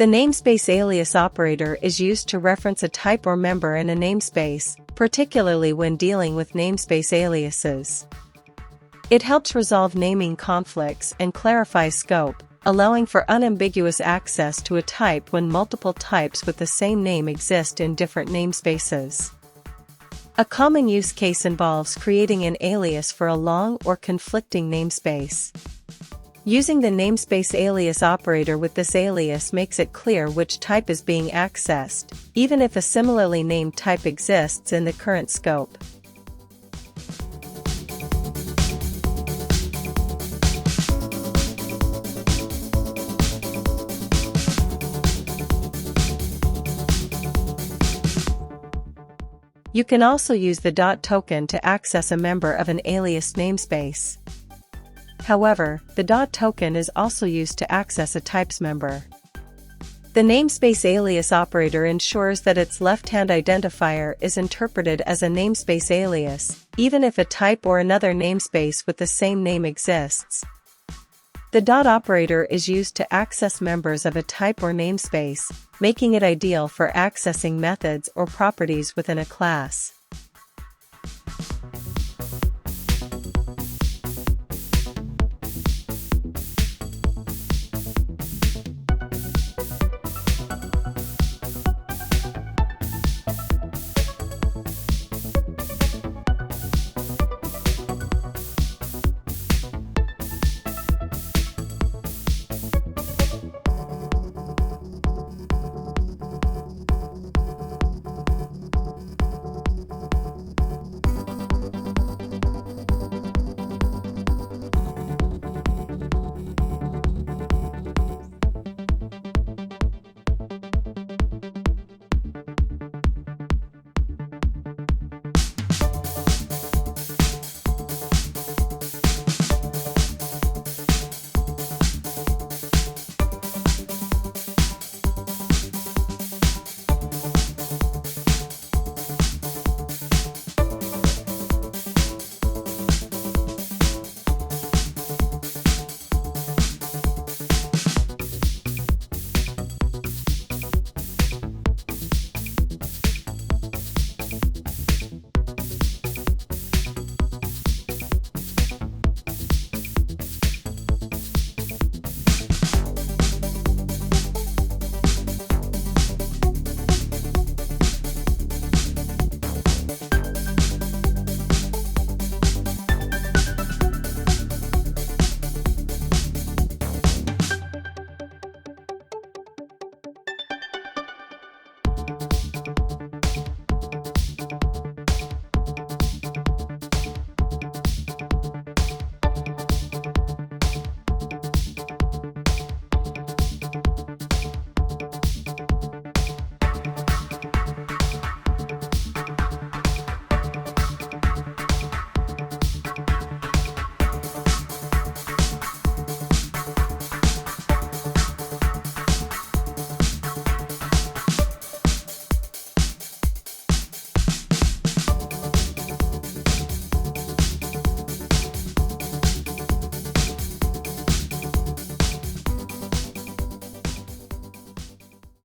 The namespace alias operator is used to reference a type or member in a namespace, particularly when dealing with namespace aliases. It helps resolve naming conflicts and clarify scope, allowing for unambiguous access to a type when multiple types with the same name exist in different namespaces. A common use case involves creating an alias for a long or conflicting namespace. Using the namespace alias operator with this alias makes it clear which type is being accessed, even if a similarly named type exists in the current scope. You can also use the dot token to access a member of an alias namespace. However, the dot token is also used to access a type's member. The namespace alias operator ensures that its left-hand identifier is interpreted as a namespace alias, even if a type or another namespace with the same name exists. The dot operator is used to access members of a type or namespace, making it ideal for accessing methods or properties within a class.